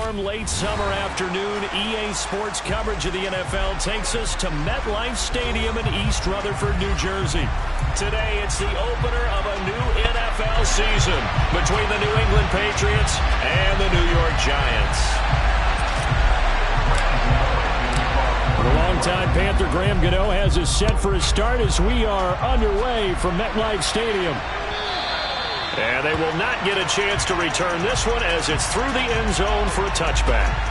warm late summer afternoon, EA Sports coverage of the NFL takes us to MetLife Stadium in East Rutherford, New Jersey. Today, it's the opener of a new NFL season between the New England Patriots and the New York Giants. The longtime Panther Graham Gano has us set for a start as we are underway from MetLife Stadium. And they will not get a chance to return this one as it's through the end zone for a touchback.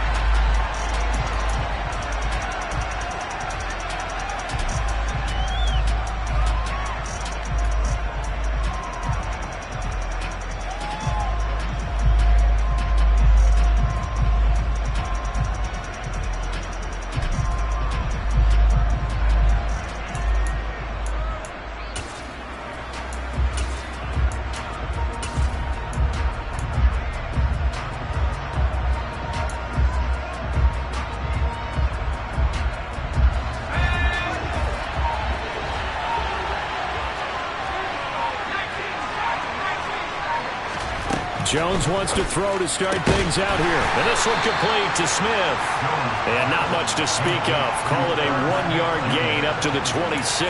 Jones wants to throw to start things out here. And this one complete to Smith. And not much to speak of. Call it a 1-yard gain up to the 26.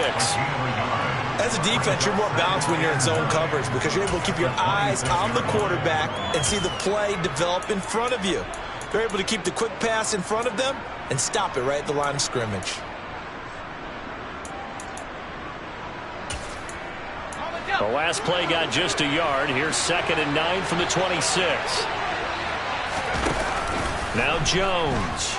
As a defense, you're more balanced when you're in zone coverage because you're able to keep your eyes on the quarterback and see the play develop in front of you. You're able to keep the quick pass in front of them and stop it right at the line of scrimmage. The last play got just a yard. Here's 2nd and 9 from the 26. Now Jones.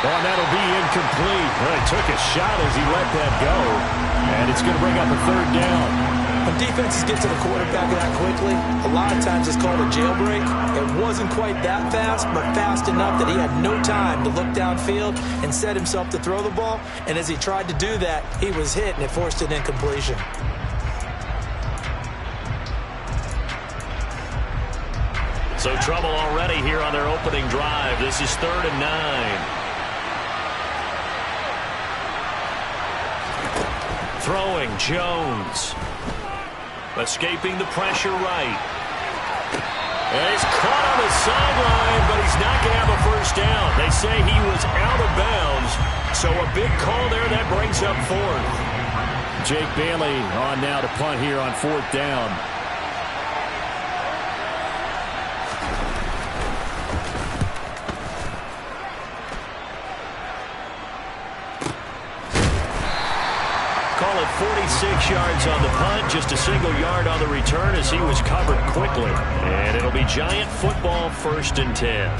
Oh, that'll be incomplete. Well, he took a shot as he let that go. And it's going to bring up a 3rd down. When defenses get to the quarterback that quickly, a lot of times it's called a jailbreak. It wasn't quite that fast, but fast enough that he had no time to look downfield and set himself to throw the ball. And as he tried to do that, he was hit, and it forced an incompletion. So trouble already here on their opening drive. This is 3rd and 9. Throwing, Jones. Escaping the pressure right. And he's caught on the sideline, but he's not going to have a first down. They say he was out of bounds, so a big call there that brings up 4th. Jake Bailey on now to punt here on 4th down. Call it 46 yards on the punt, just a single yard on the return as he was covered quickly. And it'll be Giant football, 1st and 10.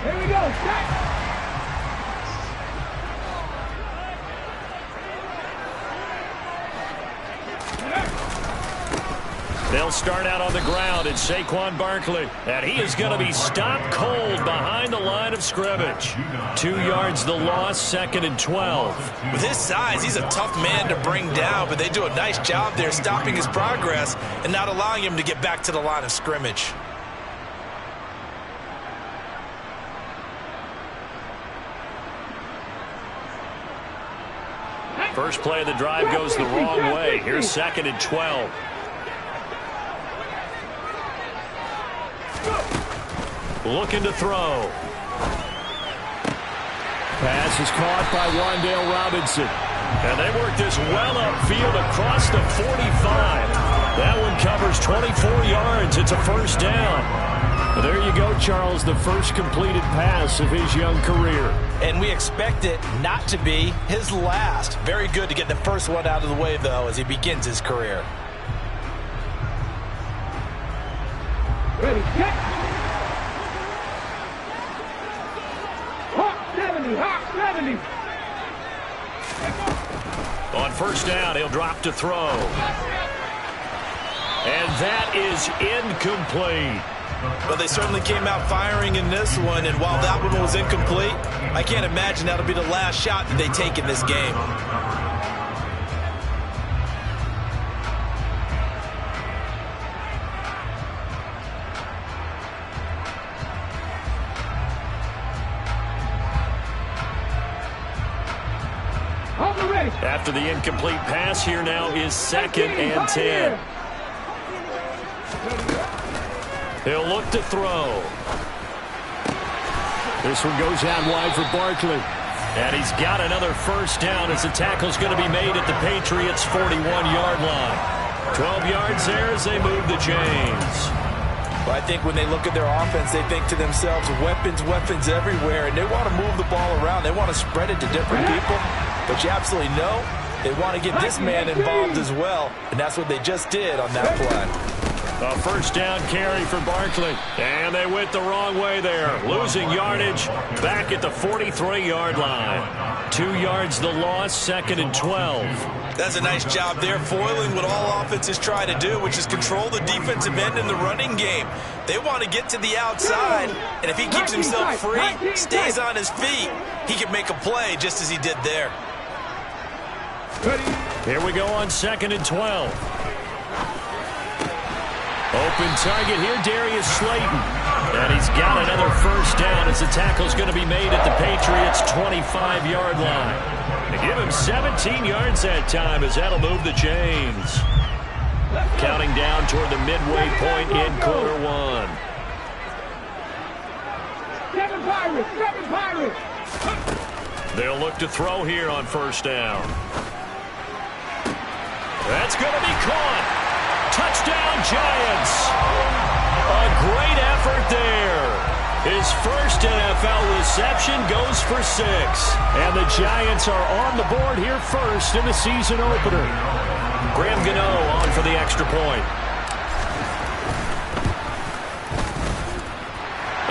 Here we go. Start. They'll start out on the ground. It's Saquon Barkley. And he is going to be stopped cold behind the line of scrimmage. 2 yards the loss, 2nd and 12. With his size, he's a tough man to bring down, but they do a nice job there stopping his progress and not allowing him to get back to the line of scrimmage. First play of the drive goes the wrong way. Here's 2nd and 12. Looking to throw. Pass is caught by Wan'Dale Robinson. And they work this well upfield across the 45. That one covers 24 yards. It's a 1st down. There you go, Charles, the first completed pass of his young career. And we expect it not to be his last. Very good to get the first one out of the way, though, as he begins his career. Ready, set. Hawk 70, Hawk 70. On 1st down, he'll drop to throw. And that is incomplete. But they certainly came out firing in this one, and while that one was incomplete, I can't imagine that'll be the last shot that they take in this game. On the After the incomplete pass, here now is 2nd and 10. He'll look to throw. This one goes out wide for Barkley. And he's got another first down as the tackle's going to be made at the Patriots' 41-yard line. 12 yards there as they move the chains. Well, I think when they look at their offense, they think to themselves, weapons, weapons everywhere, and they want to move the ball around. They want to spread it to different people. But you absolutely know they want to get this man involved as well, and that's what they just did on that play. A first down carry for Barkley. And they went the wrong way there. Losing yardage back at the 43-yard line. 2 yards the loss, 2nd and 12. That's a nice job there, foiling what all offenses try to do, which is control the defensive end in the running game. They want to get to the outside, and if he keeps himself free, stays on his feet, he can make a play just as he did there. Here we go on 2nd and 12. Open target here, Darius Slayton. And he's got another first down as the tackle's going to be made at the Patriots' 25-yard line. They give him 17 yards that time as that'll move the chains. Counting down toward the midway point in quarter one. 7 Pirates. They'll look to throw here on first down. That's going to be caught. Touchdown, Giants. A great effort there. His first NFL reception goes for 6. And the Giants are on the board here first in the season opener. Graham Gano on for the extra point.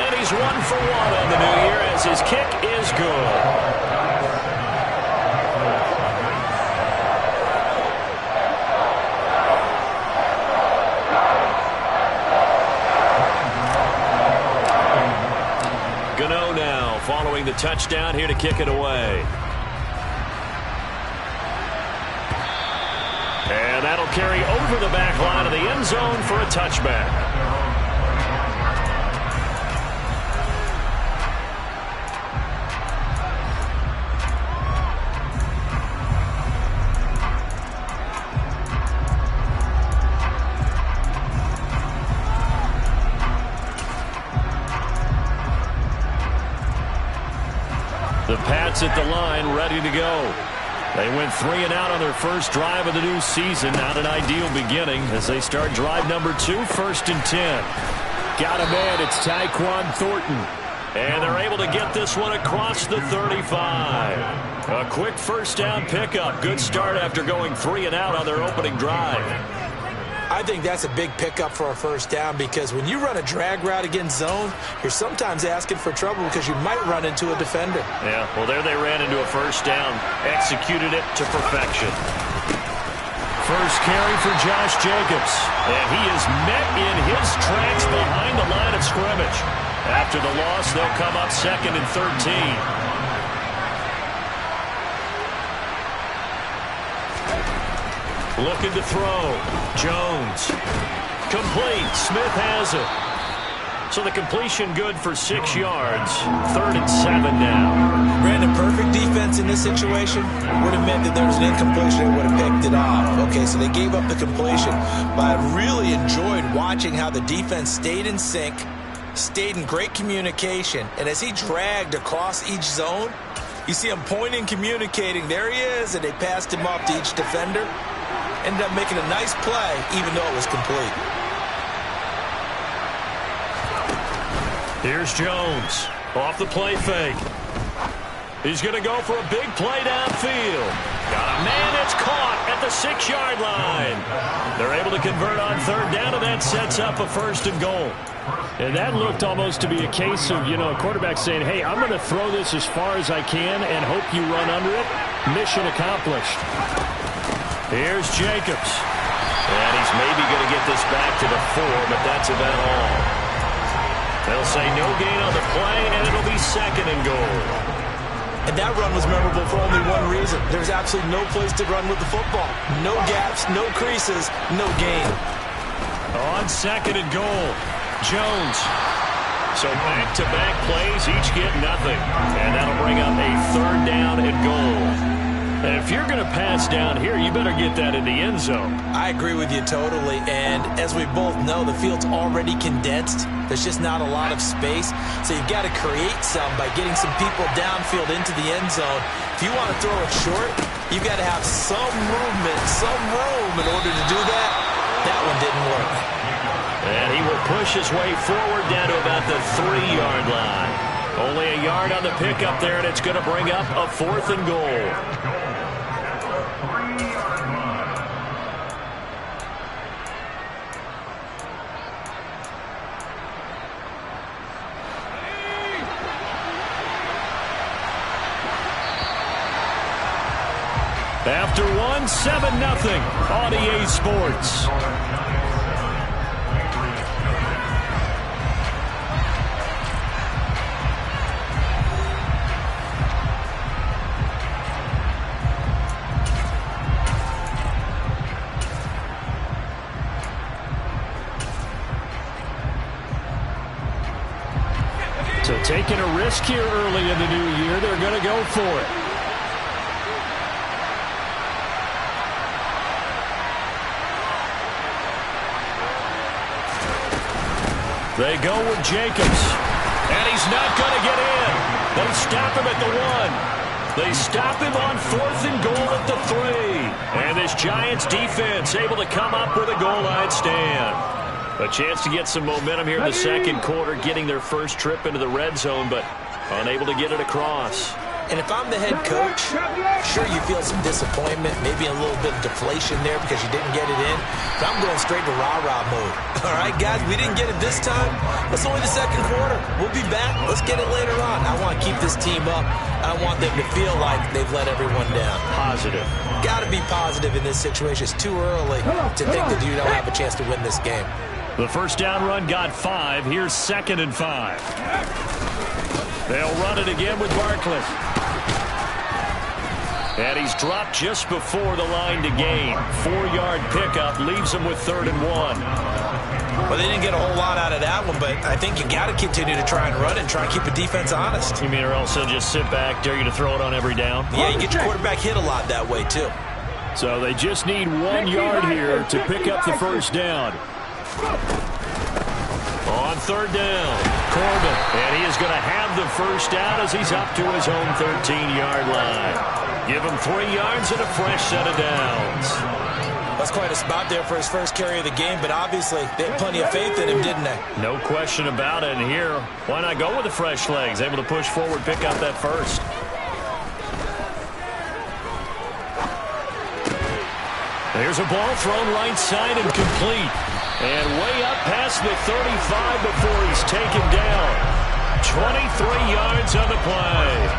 And he's 1 for 1 on the new year as his kick is good. Gano now following the touchdown here to kick it away. And that'll carry over the back line of the end zone for a touchback. The Pats at the line, ready to go. They went 3 and out on their first drive of the new season. Not an ideal beginning as they start drive number 2, 1st and 10. Got a man, it's Tyquan Thornton. And they're able to get this one across the 35. A quick first down pickup. Good start after going 3 and out on their opening drive. I think that's a big pickup for a first down because when you run a drag route against zone, you're sometimes asking for trouble because you might run into a defender. Yeah, well, there they ran into a first down. Executed it to perfection. First carry for Josh Jacobs. And he is met in his tracks behind the line of scrimmage. After the loss, they'll come up 2nd and 13. Looking to throw. Jones. Complete. Smith has it. So the completion good for 6 yards. 3rd and 7 now. Brandon, perfect defense in this situation would have meant that there was an incompletion and would have picked it off. Okay, so they gave up the completion. But I really enjoyed watching how the defense stayed in sync, stayed in great communication, and as he dragged across each zone, you see him pointing, communicating. There he is, and they passed him off to each defender. Ended up making a nice play, even though it was complete. Here's Jones. Off the play fake. He's going to go for a big play downfield. Got a man that's caught at the 6-yard line. They're able to convert on 3rd down, and that sets up a 1st and goal. And that looked almost to be a case of, a quarterback saying, hey, I'm going to throw this as far as I can and hope you run under it. Mission accomplished. Here's Jacobs. And he's maybe going to get this back to the 4, but that's about all. They'll say no gain on the play, and it'll be 2nd and goal. And that run was memorable for only one reason. There's absolutely no place to run with the football. No gaps, no creases, no gain. On 2nd and goal, Jones. So back-to-back plays, each get nothing. And that'll bring up a 3rd down and goal. If you're going to pass down here, you better get that in the end zone. I agree with you totally, and as we both know, the field's already condensed. There's just not a lot of space, so you've got to create some by getting some people downfield into the end zone. If you want to throw it short, you've got to have some movement, some room in order to do that. That one didn't work. And he will push his way forward down to about the 3-yard line. Only a yard on the pickup there, and it's going to bring up a 4th and goal. After one, 7-0 on EA Sports. So taking a risk here early in the new year, they're going to go for it. They go with Jacobs, and he's not going to get in. They stop him at the 1. They stop him on 4th and goal at the 3. And this Giants defense able to come up with a goal line stand. A chance to get some momentum here in the second quarter, getting their first trip into the red zone, but unable to get it across. And if I'm the head coach, sure you feel some disappointment, maybe a little bit of deflation there because you didn't get it in. But I'm going straight to rah-rah mode. All right, guys, we didn't get it this time. It's only the second quarter. We'll be back. Let's get it later on. I want to keep this team up. I want them to feel like they've let everyone down. Positive. Got to be positive in this situation. It's too early to think that you don't have a chance to win this game. The first down run got 5. Here's 2nd and 5. They'll run it again with Barkley. And he's dropped just before the line to gain. 4-yard pickup leaves him with 3rd and 1. Well, they didn't get a whole lot out of that one, but I think you got to continue to try and run it and try and keep the defense honest. You mean or else they'll just sit back, dare you to throw it on every down? Yeah, you get your quarterback hit a lot that way, too. So they just need 1 yard here to pick up the first down. On 3rd down, Corbin. And he is going to have the first down as he's up to his own 13-yard line. Give him 3 yards and a fresh set of downs. That's quite a spot there for his first carry of the game, but obviously they had plenty of faith in him, didn't they? No question about it. And here, why not go with the fresh legs? Able to push forward, pick up that first. There's a ball thrown right side and complete. And way up past the 35 before he's taken down. 23 yards on the play.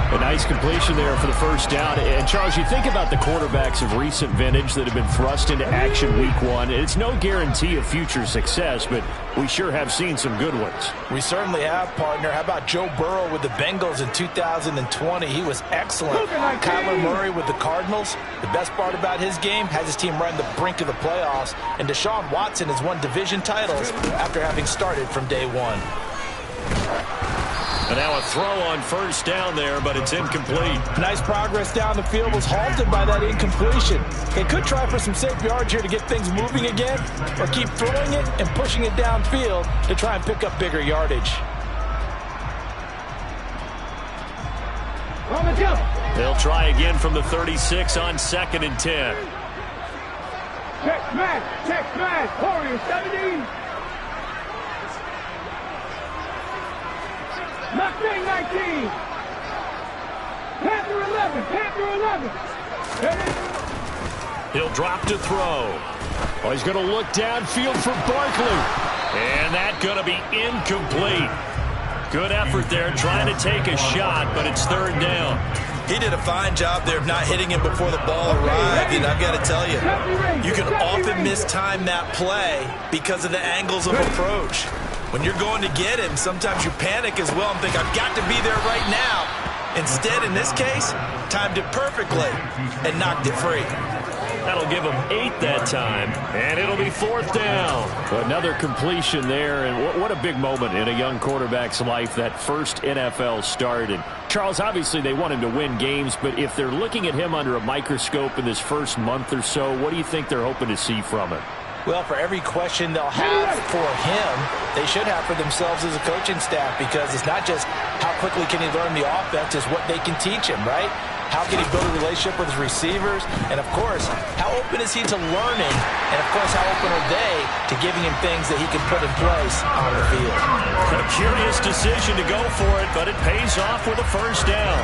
A nice completion there for the first down. And, Charles, you think about the quarterbacks of recent vintage that have been thrust into action week 1. It's no guarantee of future success, but we sure have seen some good ones. We certainly have, partner. How about Joe Burrow with the Bengals in 2020? He was excellent. Kyler Murray with the Cardinals. The best part about his game has his team right on the brink of the playoffs. And Deshaun Watson has won division titles after having started from day 1. And now a throw on first down there, but it's incomplete. Nice progress down the field, was halted by that incompletion. They could try for some safe yards here to get things moving again, or keep throwing it and pushing it downfield to try and pick up bigger yardage. They'll try again from the 36 on 2nd and 10. Check smash, Warriors 17. Mustang 19. Panther 11. He'll drop to throw. Oh, he's going to look downfield for Barkley. And that's going to be incomplete. Good effort there trying to take a shot, but it's 3rd down. He did a fine job there of not hitting him before the ball arrived, and I've got to tell you, you can often mistime that play because of the angles of approach. When you're going to get him, sometimes you panic as well and think, I've got to be there right now. Instead, in this case, timed it perfectly and knocked it free. That'll give him 8 that time, and it'll be 4th down. Another completion there, and what a big moment in a young quarterback's life, that first NFL start. And Charles, obviously they want him to win games, but if they're looking at him under a microscope in this first month or so, what do you think they're hoping to see from him? Well, for every question they'll have for him, they should have for themselves as a coaching staff, because it's not just how quickly can he learn the offense, it's what they can teach him, right? How can he build a relationship with his receivers? And, of course, how open is he to learning? And, of course, how open are they to giving him things that he can put in place on the field? A curious decision to go for it, but it pays off with a first down.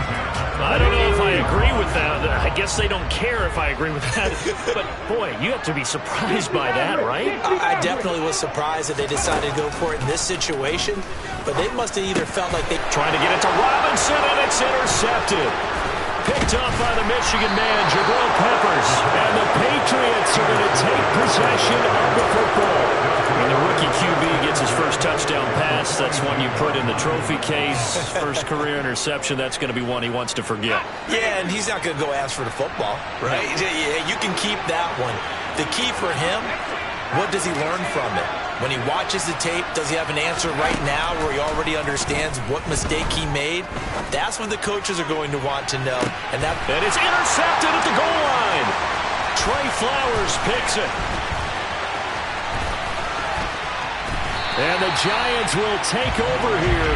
I don't know if I agree with that. I guess they don't care if I agree with that. But, boy, you have to be surprised by that, right? I definitely was surprised that they decided to go for it in this situation. But they must have either felt like they... Trying to get it to Robinson, and it's intercepted. Picked off by the Michigan man, Jabril Peppers. And the Patriots are going to take possession of the football. When the rookie QB gets his first touchdown pass, that's one you put in the trophy case. First career interception, that's going to be one he wants to forget. Yeah, and he's not going to go ask for the football, right? Yeah, you can keep that one. The key for him, what does he learn from it? When he watches the tape, does he have an answer right now where he already understands what mistake he made? That's what the coaches are going to want to know. And it's intercepted at the goal line. Trey Flowers picks it. And the Giants will take over here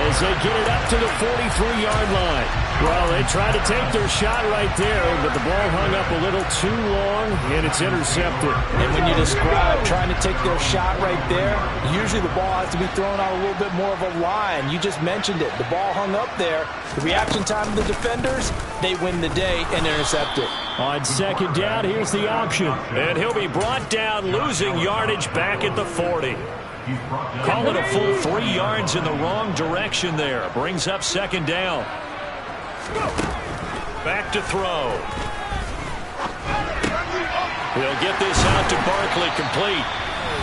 as they get it up to the 43-yard line. Well, they tried to take their shot right there, but the ball hung up a little too long, and it's intercepted. And when you describe trying to take their shot right there, usually the ball has to be thrown out a little bit more of a line. You just mentioned it. The ball hung up there. The reaction time of the defenders, they win the day and intercept it. On second down, here's the option. And he'll be brought down, losing yardage back at the 40. Call it a full 3 yards in the wrong direction there. Brings up second down. Back to throw. He'll get this out to Barkley, complete.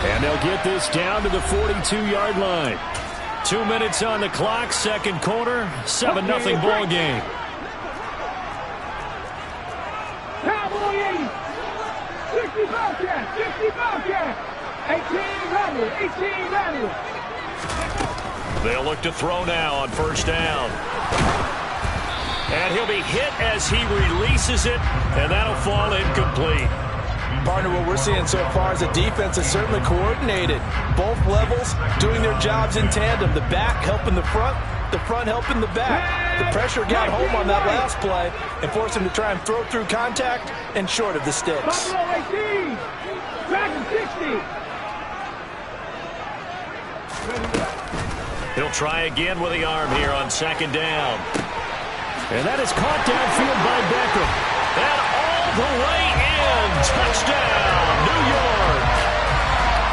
And they'll get this down to the 42-yard line. 2 minutes on the clock, second quarter, 7-0 ball game. Cowboys 60 Bobcats, 60 Bobcats. 18 Rebels. They'll look to throw now on first down. And he'll be hit as he releases it, and that'll fall incomplete. Partner, what we're seeing so far is the defense is certainly coordinated. Both levels doing their jobs in tandem. The back helping the front helping the back. The pressure got home on that last play and forced him to try and throw through contact and short of the sticks. Buffalo 18, Dragon 60. He'll try again with the arm here on second down. And that is caught downfield by Beckham. And all the way in. Touchdown, New York.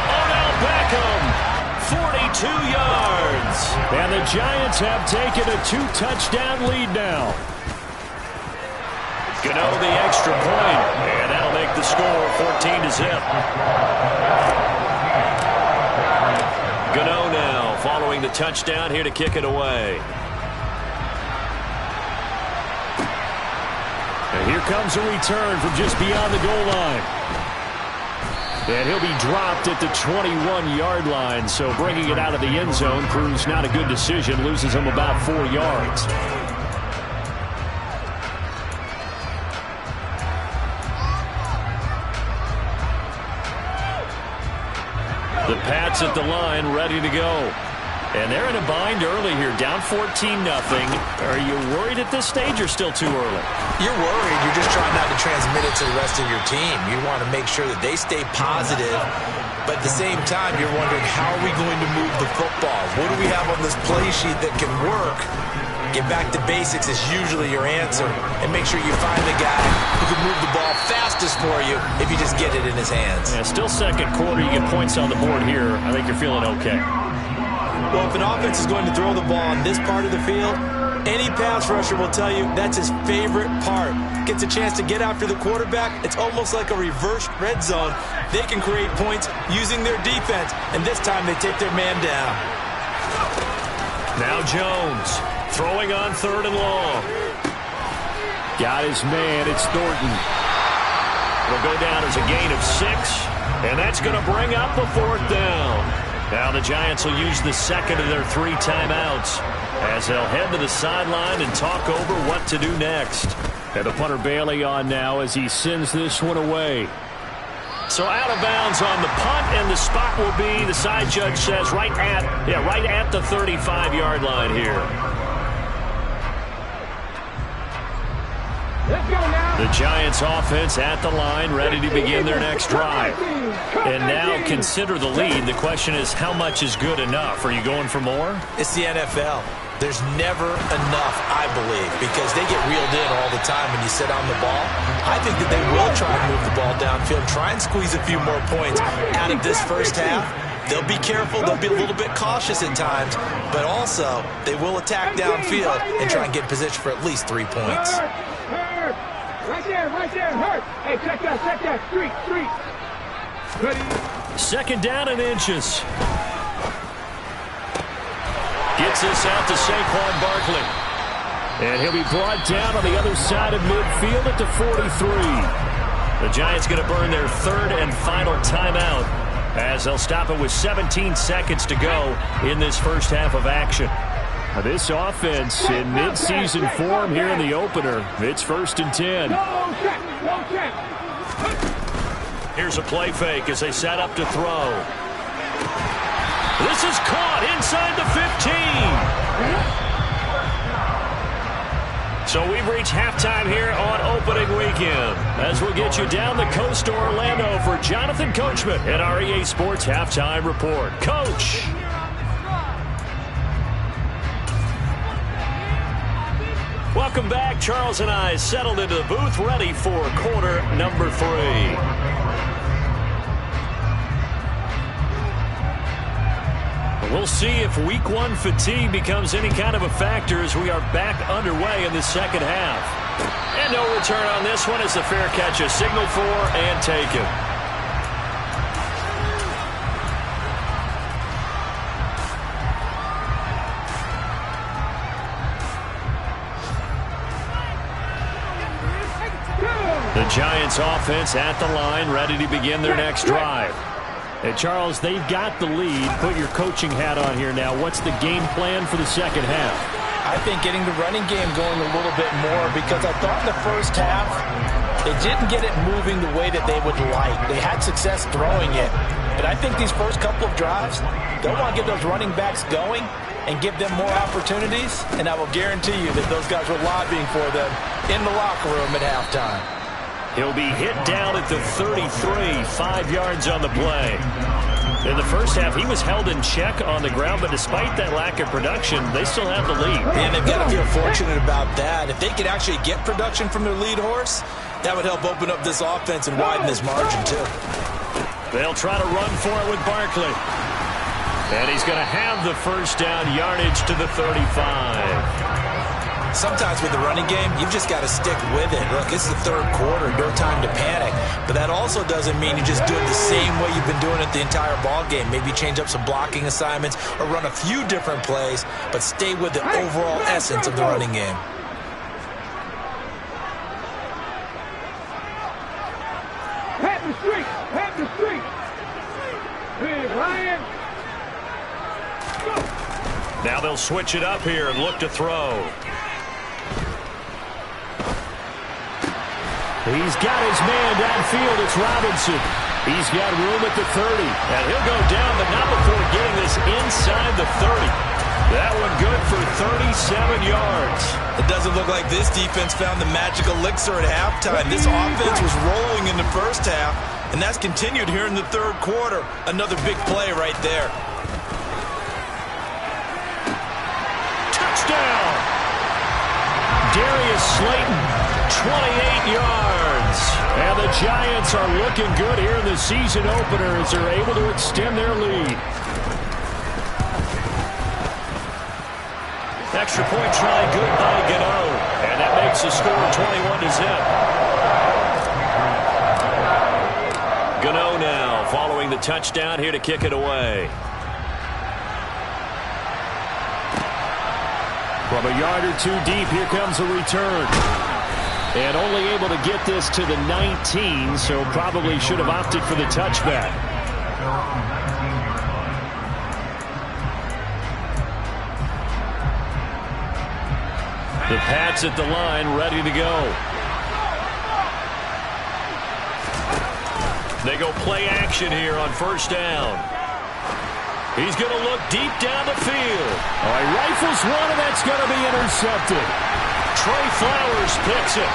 Odell Beckham, 42 yards. And the Giants have taken a 2-touchdown lead now. Gano the extra point. And that'll make the score 14-0. Gano now following the touchdown here to kick it away. And here comes a return from just beyond the goal line. And he'll be dropped at the 21-yard line, so bringing it out of the end zone proves not a good decision, loses him about 4 yards. The Pats at the line, ready to go. And they're in a bind early here, down 14-0. Are you worried at this stage or still too early? You're worried. You're just trying not to transmit it to the rest of your team. You want to make sure that they stay positive, but at the same time, you're wondering, how are we going to move the football? What do we have on this play sheet that can work? Get back to basics is usually your answer, and make sure you find the guy who can move the ball fastest for you if you just get it in his hands. Yeah, still second quarter. You get points on the board here. I think you're feeling okay. Well, if an offense is going to throw the ball on this part of the field, any pass rusher will tell you that's his favorite part. Gets a chance to get after the quarterback. It's almost like a reverse red zone. They can create points using their defense, and this time they take their man down. Now Jones throwing on third and long. Got his man. It's Thornton. Got his man. It's Thornton. And he'll be It'll go down as a gain of 6, and that's going to bring up a 4th down. Now the Giants will use the second of their 3 timeouts as they'll head to the sideline and talk over what to do next. And the punter Bailey on now as he sends this one away. So out of bounds on the punt, and the spot will be, the side judge says, right at the 35-yard line here. Let's go now. The Giants offense at the line, ready to begin their next drive. And now consider the lead. The question is, how much is good enough? Are you going for more? It's the NFL. There's never enough, I believe, because they get reeled in all the time when you sit on the ball. I think that they will try and move the ball downfield, try and squeeze a few more points out of this first half. They'll be careful. They'll be a little bit cautious at times, but also they will attack downfield and try and get in position for at least 3 points. Hurt. Right there, hurt. Hey, check that, street. Ready? 2nd down and inches. Gets this out to Saquon Barkley. And he'll be brought down on the other side of midfield at the 43. The Giants going to burn their 3rd and final timeout as they'll stop it with 17 seconds to go in this first half of action. This offense in midseason form here in the opener. It's 1st and 10. No check. Here's a play fake as they set up to throw. This is caught inside the 15. So we've reached halftime here on opening weekend as we'll get you down the coast to Orlando for Jonathan Coachman at our EA Sports Halftime Report. Coach. Welcome back. Charles and I settled into the booth, ready for quarter number 3. We'll see if week 1 fatigue becomes any kind of a factor as we are back underway in the second half. And no return on this one as the fair catch is signaled for and taken. The Giants offense at the line, ready to begin their next drive. Hey, Charles, they've got the lead. Put your coaching hat on here now. What's the game plan for the second half? I think getting the running game going a little bit more, because I thought in the first half they didn't get it moving the way that they would like. They had success throwing it. But I think these first couple of drives, they'll want to get those running backs going and give them more opportunities. And I will guarantee you that those guys were lobbying for them in the locker room at halftime. He'll be hit down at the 33, 5 yards on the play. In the first half, he was held in check on the ground, but despite that lack of production, they still have the lead. And they've got to feel fortunate about that. If they could actually get production from their lead horse, that would help open up this offense and widen this margin, too. They'll try to run for it with Barkley. And he's going to have the first down, yardage to the 35. Sometimes with the running game, you've just got to stick with it. Look, it's the 3rd quarter, no time to panic. But that also doesn't mean you just do it the same way you've been doing it the entire ball game. Maybe change up some blocking assignments or run a few different plays, but stay with the overall essence of the running game. Pat the street. Big Ryan. Now they'll switch it up here and look to throw. He's got his man downfield. It's Robinson. He's got room at the 30. And he'll go down, but not before getting this inside the 30. That one good for 37 yards. It doesn't look like this defense found the magic elixir at halftime. This offense was rolling in the first half, and that's continued here in the 3rd quarter. Another big play right there. Touchdown! Darius Slayton, 28 yards. And the Giants are looking good here in the season opener as they're able to extend their lead. Extra point try good by Gano. And that makes the score 21-zip. Gano now following the touchdown here to kick it away. From a yard or two deep, here comes a return. And only able to get this to the 19, so probably should have opted for the touchback. The Pats at the line, ready to go. They go play action here on first down. He's going to look deep down the field. Oh, he rifles one, and that's going to be intercepted. Trey Flowers picks it.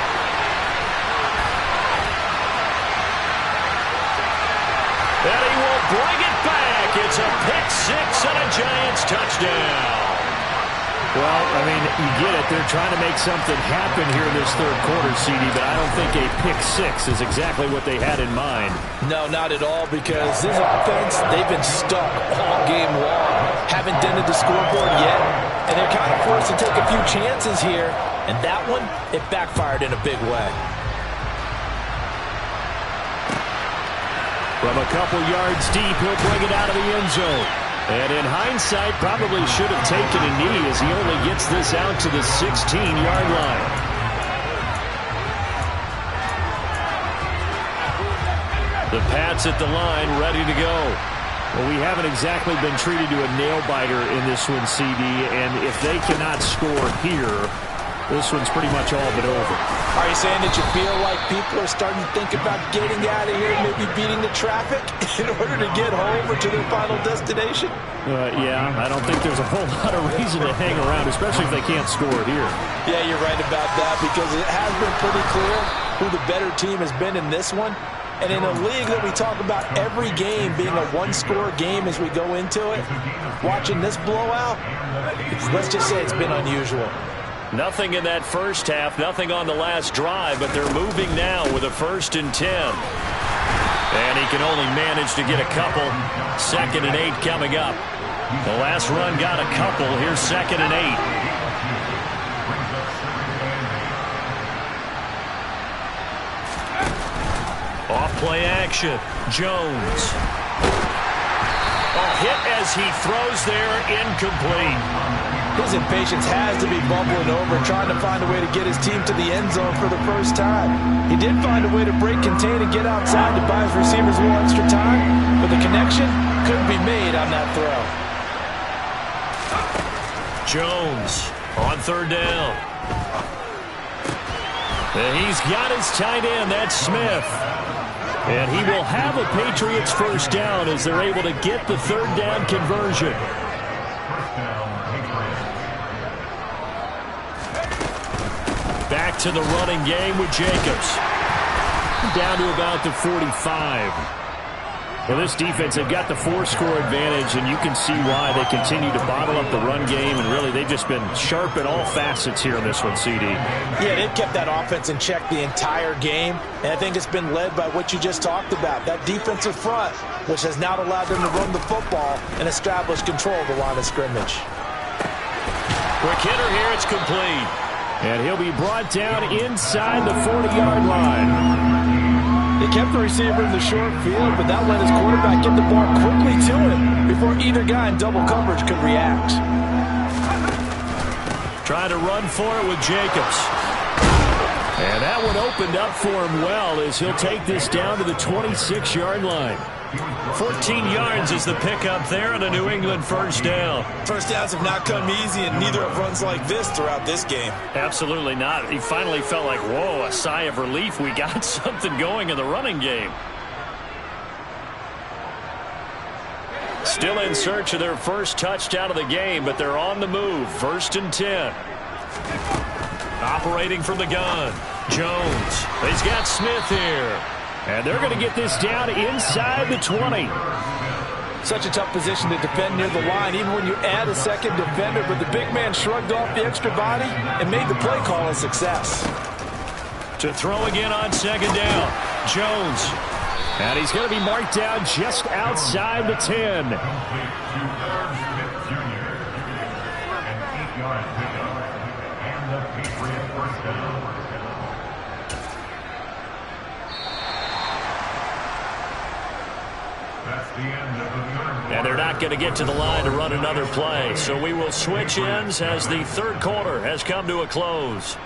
And he will bring it back. It's a pick six and a Giants touchdown. Well, I mean, you get it. They're trying to make something happen here in this third quarter, CD, but I don't think a pick six is exactly what they had in mind. No, not at all, because this offense, they've been stuck all game long. Haven't dented the scoreboard yet, and they're kind of forced to take a few chances here, and that one, it backfired in a big way. From a couple yards deep, he'll bring it out of the end zone. And in hindsight, probably should have taken a knee as he only gets this out to the 16-yard line. The Pats at the line, ready to go. Well, we haven't exactly been treated to a nail-biter in this one, CD, and if they cannot score here, this one's pretty much all but over. Are you saying that you feel like people are starting to think about getting out of here, maybe beating the traffic in order to get home or to their final destination? Yeah, I don't think there's a whole lot of reason to hang around, especially if they can't score here. Yeah, you're right about that, because it has been pretty clear who the better team has been in this one. And in a league that we talk about every game being a one-score game as we go into it, watching this blowout, let's just say it's been unusual. Nothing in that first half, nothing on the last drive, but they're moving now with a 1st and 10. And he can only manage to get a couple. 2nd and 8 coming up. The last run got a couple. Here's 2nd and 8. Off play action. Jones. A hit as he throws there, incomplete. His impatience has to be bubbling over, trying to find a way to get his team to the end zone for the first time. He did find a way to break, contain, and get outside to buy his receivers a little extra time, but the connection couldn't be made on that throw. Jones on 3rd down. And he's got his tight end, that's Smith. And he will have a Patriots first down as they're able to get the 3rd down conversion. Back to the running game with Jacobs. Down to about the 45. Well, this defense, they've got the 4-score advantage, and you can see why they continue to bottle up the run game, and really they've just been sharp at all facets here in this one, CD. Yeah, they've kept that offense in check the entire game, and I think it's been led by what you just talked about, that defensive front, which has now allowed them to run the football and establish control of the line of scrimmage. Quick hitter here, it's complete. And he'll be brought down inside the 40-yard line. They kept the receiver in the short field, but that let his quarterback get the ball quickly to him before either guy in double coverage could react. Trying to run for it with Jacobs. And that one opened up for him well as he'll take this down to the 26-yard line. 14 yards is the pickup there and a New England first down. First downs have not come easy, and neither have runs like this throughout this game. Absolutely not. He finally felt like, whoa, a sigh of relief. We got something going in the running game. Still in search of their first touchdown of the game, but they're on the move. 1st and 10. Operating from the gun. Jones. He's got Smith here. And they're going to get this down inside the 20. Such a tough position to defend near the line, even when you add a second defender. But the big man shrugged off the extra body and made the play call a success. To throw again on 2nd down. Jones. And he's going to be marked down just outside the 10. And they're not going to get to the line to run another play. So we will switch ends as the third quarter has come to a close.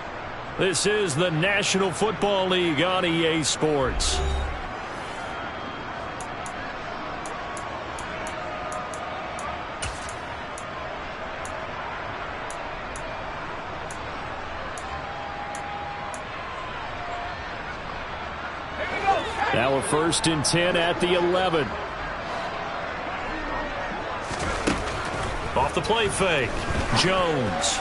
This is the National Football League on EA Sports. Now a 1st and 10 at the 11. Off the play fake. Jones.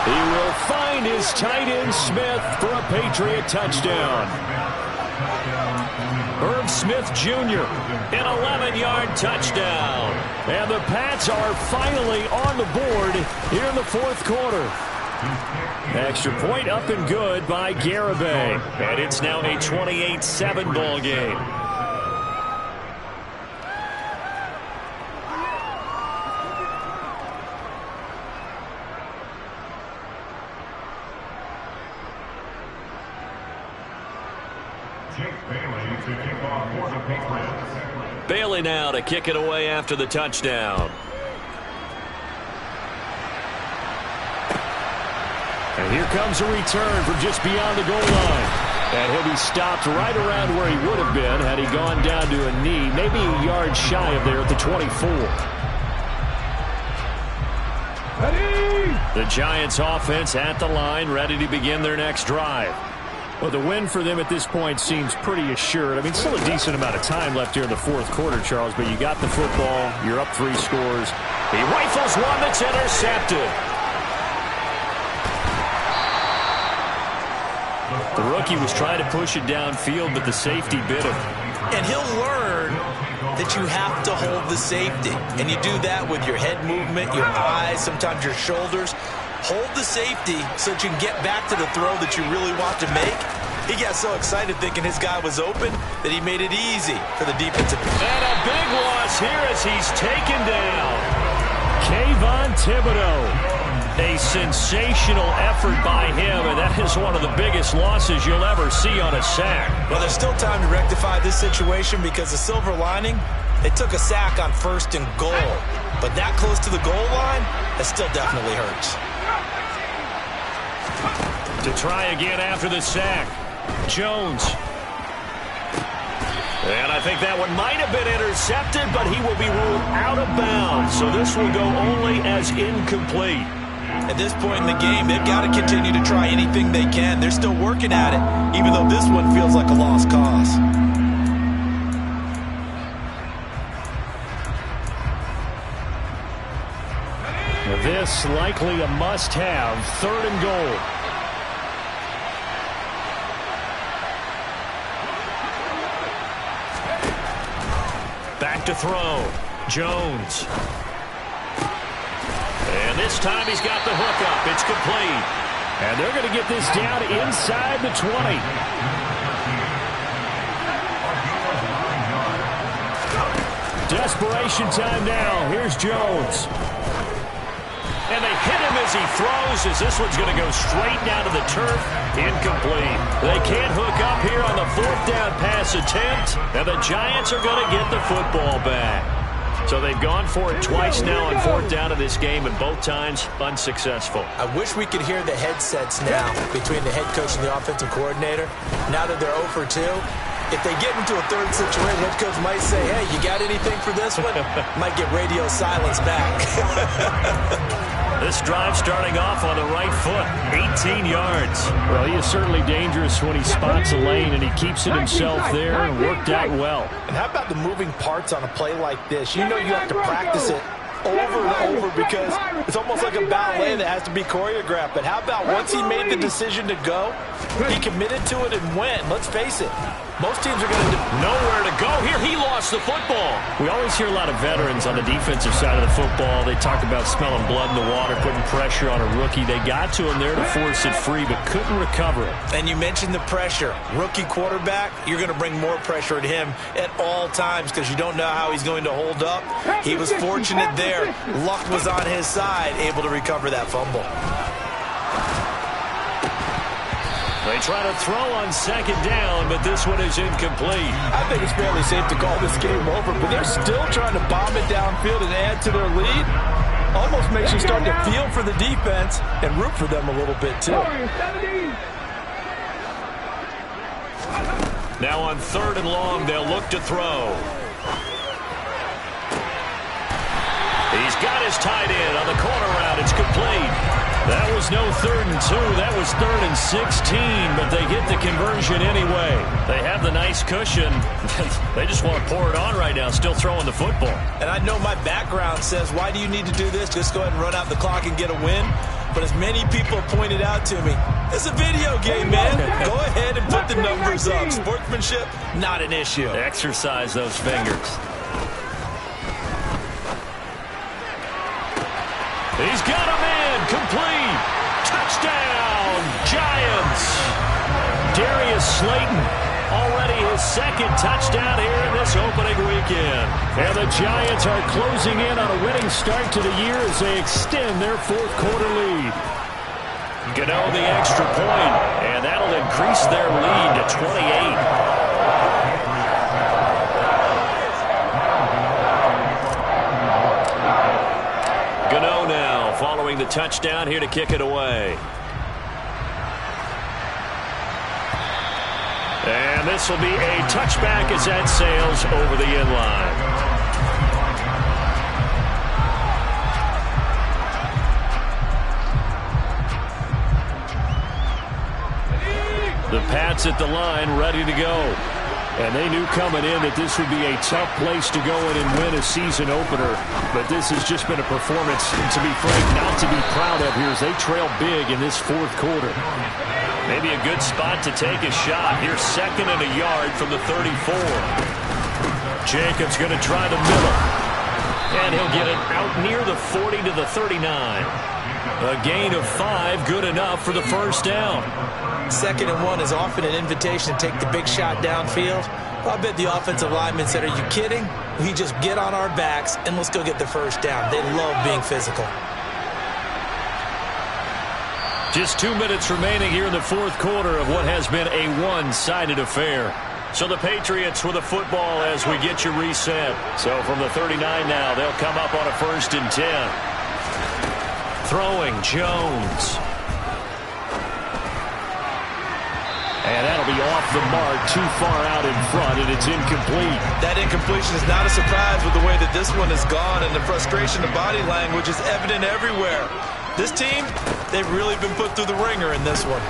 He will find his tight end Smith for a Patriot touchdown. Herb Smith Jr. an 11-yard touchdown. And the Pats are finally on the board here in the 4th quarter. Extra point up and good by Garibay. And it's now a 28-7 ball game. Bailey now to kick it away after the touchdown. And here comes a return from just beyond the goal line. And he'll be stopped right around where he would have been had he gone down to a knee, maybe a yard shy of there at the 24. Ready? The Giants offense at the line, ready to begin their next drive. Well, the win for them at this point seems pretty assured. I mean, still a decent amount of time left here in the 4th quarter, Charles, but you got the football, you're up 3 scores. He rifles one that's intercepted. The rookie was trying to push it downfield, but the safety bit him. And he'll learn that you have to hold the safety. And you do that with your head movement, your eyes, sometimes your shoulders. Hold the safety so that you can get back to the throw that you really want to make. He got so excited thinking his guy was open that he made it easy for the defensive. And a big loss here as he's taken down. Kayvon Thibodeau. A sensational effort by him, and that is one of the biggest losses you'll ever see on a sack. Well, there's still time to rectify this situation because the silver lining, they took a sack on 1st and goal. But that close to the goal line, that still definitely hurts. To try again after the sack, Jones. And I think that one might have been intercepted, but he will be ruled out of bounds. So this will go only as incomplete. At this point in the game, they've got to continue to try anything they can. They're still working at it, even though this one feels like a lost cause. This likely a must-have, 3rd and goal. Back to throw. Jones. And this time he's got the hookup. It's complete. And they're going to get this down inside the 20. Desperation time now. Here's Jones. And they hit him as he throws, as this one's going to go straight down to the turf. Incomplete. They can't hook up here on the 4th down pass attempt. And the Giants are going to get the football back. So they've gone for it twice now on 4th down in this game, and both times unsuccessful. I wish we could hear the headsets now between the head coach and the offensive coordinator. Now that they're 0 for 2, if they get into a 3rd situation, head coach might say, hey, you got anything for this one? Might get radio silence back. This drive starting off on the right foot, 18 yards. Well, he is certainly dangerous when he spots a lane, and he keeps it himself there and worked out well. And how about the moving parts on a play like this? You know you have to practice it over and over because it's almost like a ballet that has to be choreographed. But how about once he made the decision to go, he committed to it and went. Let's face it. Most teams are going to nowhere to go here. He lost the football. We always hear a lot of veterans on the defensive side of the football. They talk about smelling blood in the water, putting pressure on a rookie. They got to him there to force it free, but couldn't recover it. And you mentioned the pressure. Rookie quarterback, you're going to bring more pressure at him at all times because you don't know how he's going to hold up. He was fortunate there. Luck was on his side, able to recover that fumble. They try to throw on 2nd down, but this one is incomplete. I think it's fairly safe to call this game over, but they're still trying to bomb it downfield and add to their lead. Almost makes you start to feel for the defense and root for them a little bit, too. Now on 3rd and long, they'll look to throw. He's got his tight end on the corner route. It's complete. That was no 3rd and 2. That was 3rd and 16, but they get the conversion anyway. They have the nice cushion. They just want to pour it on right now, still throwing the football. And I know my background says, why do you need to do this? Just go ahead and run out the clock and get a win. But as many people have pointed out to me, it's a video game, man. Go ahead and put the numbers up. Sportsmanship, not an issue. Exercise those fingers. He's got a man, complete. Touchdown, Giants. Darius Slayton, already his 2nd touchdown here in this opening weekend. And the Giants are closing in on a winning start to the year as they extend their 4th quarter lead. Gano the extra point, and that'll increase their lead to 28. Following the touchdown here to kick it away. And this will be a touchback as that sails over the end line. The Pats at the line ready to go. And they knew coming in that this would be a tough place to go in and win a season opener. But this has just been a performance, to be frank, not to be proud of here as they trail big in this 4th quarter. Maybe a good spot to take a shot. Here's 2nd and a yard from the 34. Jacobs going to try the middle. And he'll get it out near the 40 to the 39. A gain of 5, good enough for the first down. 2nd and 1 is often an invitation to take the big shot downfield. I bet the offensive linemen said, are you kidding? We just get on our backs and let's go get the first down. They love being physical. Just 2 minutes remaining here in the 4th quarter of what has been a one-sided affair. So the Patriots with the football as we get you reset. So from the 39 now, they'll come up on a 1st and 10. Throwing Jones. And that'll be off the mark, too far out in front, and it's incomplete. That incompletion is not a surprise with the way that this one has gone, and the frustration of body language is evident everywhere. This team, they've really been put through the ringer in this one.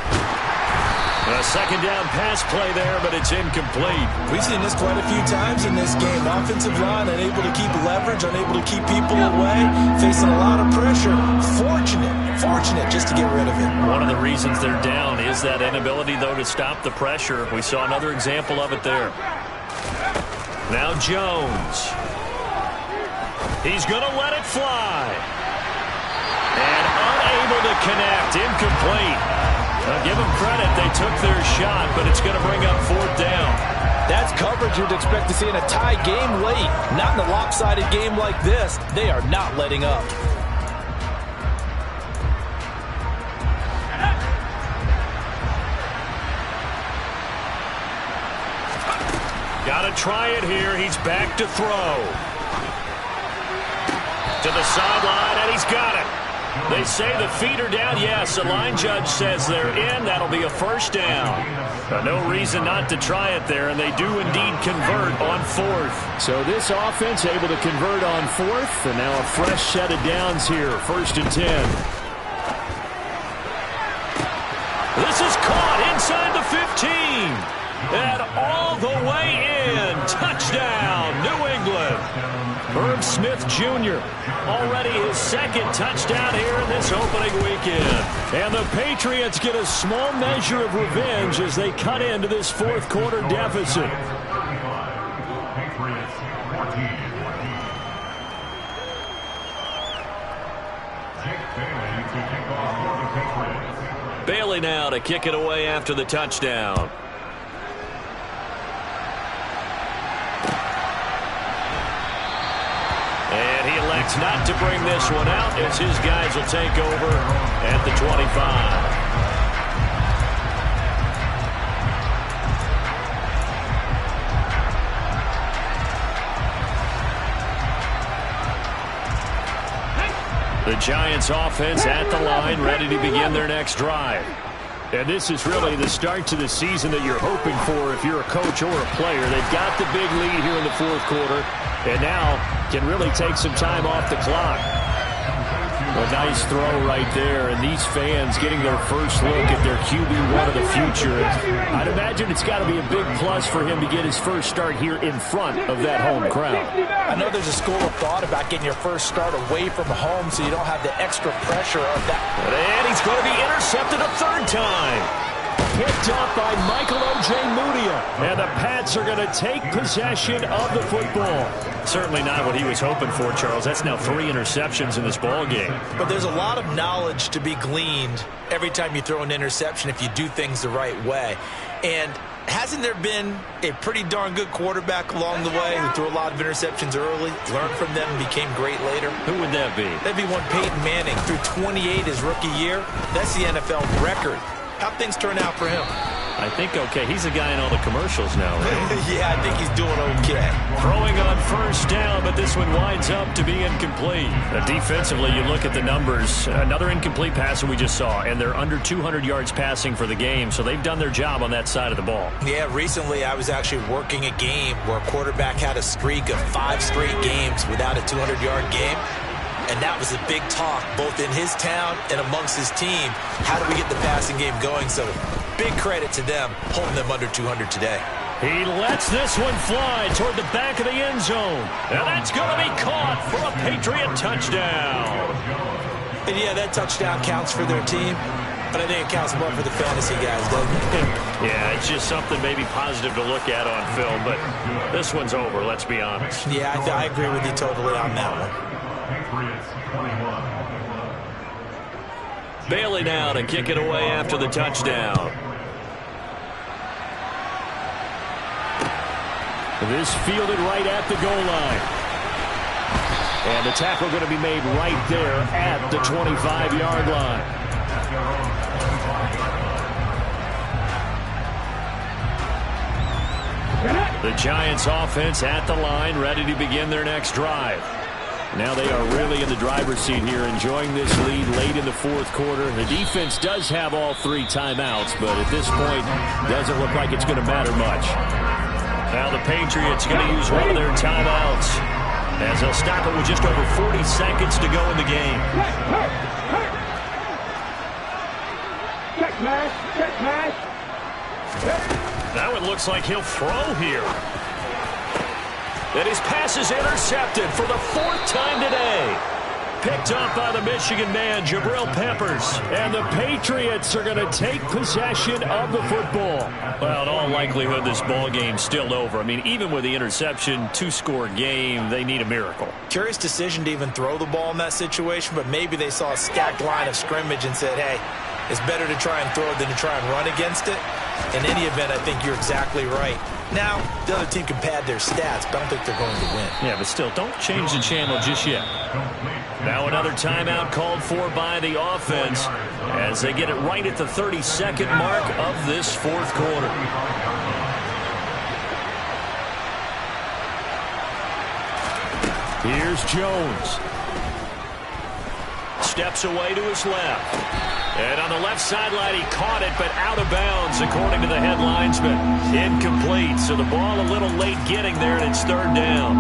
A 2nd down pass play there, but it's incomplete. We've seen this quite a few times in this game. Offensive line unable to keep leverage, unable to keep people away, facing a lot of pressure. Fortunate just to get rid of it. One of the reasons they're down is that inability, though, to stop the pressure. We saw another example of it there. Now Jones. He's going to let it fly. And unable to connect. Incomplete. Now give them credit. They took their shot, but it's going to bring up 4th down. That's coverage you'd expect to see in a tie game late. Not in a lopsided game like this. They are not letting up. Got to try it here. He's back to throw. To the sideline, and he's got it. They say the feet are down. Yes, the line judge says they're in. That'll be a 1st down. But no reason not to try it there, and they do indeed convert on 4th. So this offense able to convert on 4th, and now a fresh set of downs here, 1st and 10. This is caught inside the 15. And all the way in. Touchdown, New England. Herb Smith Jr. already his 2nd touchdown here in this opening weekend. And the Patriots get a small measure of revenge as they cut into this 4th quarter deficit. Bailey now to kick it away after the touchdown. And he elects not to bring this one out as his guys will take over at the 25. The Giants offense at the line, ready to begin their next drive. And this is really the start to the season that you're hoping for if you're a coach or a player. They've got the big lead here in the fourth quarter, and now can really take some time off the clock. A nice throw right there, and these fans getting their first look at their QB1 of the future. I'd imagine it's got to be a big plus for him to get his first start here in front of that home crowd. I know there's a school of thought about getting your first start away from home so you don't have the extra pressure of that. And he's going to be intercepted a third time. Picked up by Michael O.J. Mudia. And the Pats are going to take possession of the football. Certainly not what he was hoping for, Charles. That's now 3 interceptions in this ball game. But there's a lot of knowledge to be gleaned every time you throw an interception if you do things the right way. And hasn't there been a pretty darn good quarterback along the way who threw a lot of interceptions early, learned from them, and became great later? Who would that be? That'd be one Peyton Manning. Threw 28 his rookie year. That's the NFL record. How'd things turn out for him? I think okay. He's a guy in all the commercials now, right? Yeah, I think he's doing okay. Throwing on first down, but this one winds up to be incomplete. Defensively, you look at the numbers. Another incomplete pass that we just saw, and they're under 200 yards passing for the game, so they've done their job on that side of the ball. Yeah, recently I was actually working a game where a quarterback had a streak of 5 straight games without a 200-yard game. And that was a big talk, both in his town and amongst his team. How do we get the passing game going? So big credit to them, holding them under 200 today. He lets this one fly toward the back of the end zone. And that's going to be caught for a Patriot touchdown. And yeah, that touchdown counts for their team. But I think it counts more for the fantasy guys, doesn't it? Yeah, it's just something maybe positive to look at on film. But this one's over, let's be honest. Yeah, I agree with you totally on that one. Bailey now to kick it away after the touchdown. This fielded right at the goal line. And the tackle going to be made right there at the 25-yard line. The Giants offense at the line, ready to begin their next drive. Now they are really in the driver's seat here, enjoying this lead late in the fourth quarter. The defense does have all 3 timeouts, but at this point, doesn't look like it's going to matter much. Now the Patriots going to use one of their timeouts, as they'll stop it with just over 40 seconds to go in the game. Check pass, check pass. That one looks like he'll throw here. And his pass is intercepted for the 4th time today. Picked up by the Michigan man, Jabril Peppers. And the Patriots are going to take possession of the football. Well, in all likelihood, this ball game's still over. I mean, even with the interception, 2-score game, they need a miracle. Curious decision to even throw the ball in that situation, but maybe they saw a stacked line of scrimmage and said, hey, it's better to try and throw it than to try and run against it. In any event, I think you're exactly right. Now, the other team can pad their stats, but I don't think they're going to win. Yeah, but still, don't change the channel just yet. Now another timeout called for by the offense as they get it right at the 32nd mark of this fourth quarter. Here's Jones. Steps away to his left. And on the left sideline, he caught it, but out of bounds, according to the head linesman. Incomplete, so the ball a little late getting there, and it's 3rd down.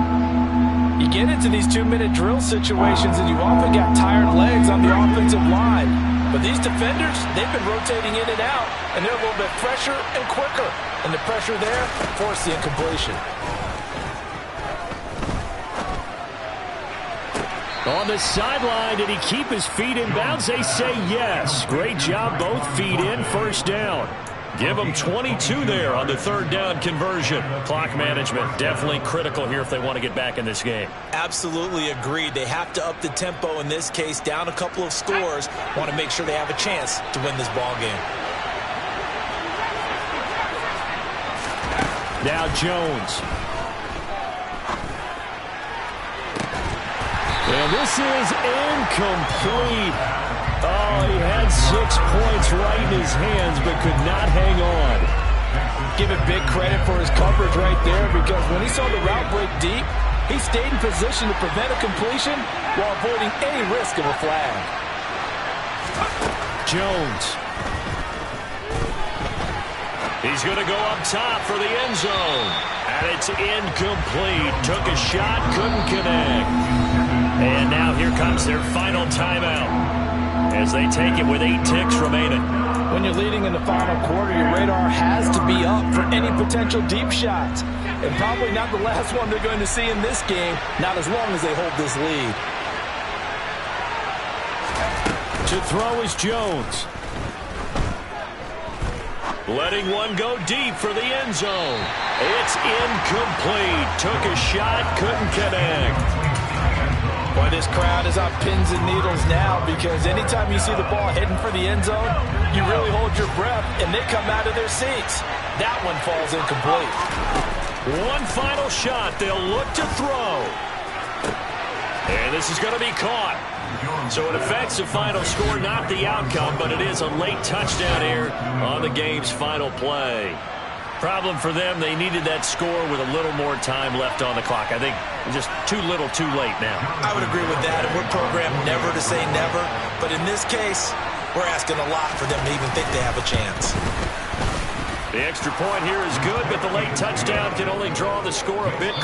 You get into these 2-minute drill situations, and you often got tired legs on the offensive line. But these defenders, they've been rotating in and out, and they're a little bit fresher and quicker. And the pressure there forced the incompletion. On the sideline, did he keep his feet in bounds? They say yes. Great job, both feet in, 1st down. Give them 22 there on the 3rd down conversion. Clock management definitely critical here if they want to get back in this game. Absolutely agreed. They have to up the tempo in this case, down a couple of scores. Want to make sure they have a chance to win this ball game. Now Jones. And this is incomplete. Oh, he had 6 points right in his hands, but could not hang on. Give it big credit for his coverage right there, because when he saw the route break deep, He stayed in position to prevent a completion while avoiding any risk of a flag. Jones. He's going to go up top for the end zone. And it's incomplete. Took a shot, couldn't connect. And now here comes their final timeout as they take it with 8 ticks remaining. When you're leading in the final quarter, your radar has to be up for any potential deep shots. And probably not the last one they're going to see in this game, not as long as they hold this lead. To throw is Jones. Letting one go deep for the end zone. It's incomplete. Took a shot, couldn't connect. Boy, this crowd is on pins and needles now because anytime you see the ball heading for the end zone, you really hold your breath and they come out of their seats. That one falls incomplete. One final shot. They'll look to throw. And this is going to be caught. So it affects the final score, not the outcome, but it is a late touchdown here on the game's final play. Problem for them, they needed that score with a little more time left on the clock. I think just too little too late now. I would agree with that, and we're programmed never to say never. But in this case, we're asking a lot for them to even think they have a chance. The extra point here is good, but the late touchdown can only draw the score a bit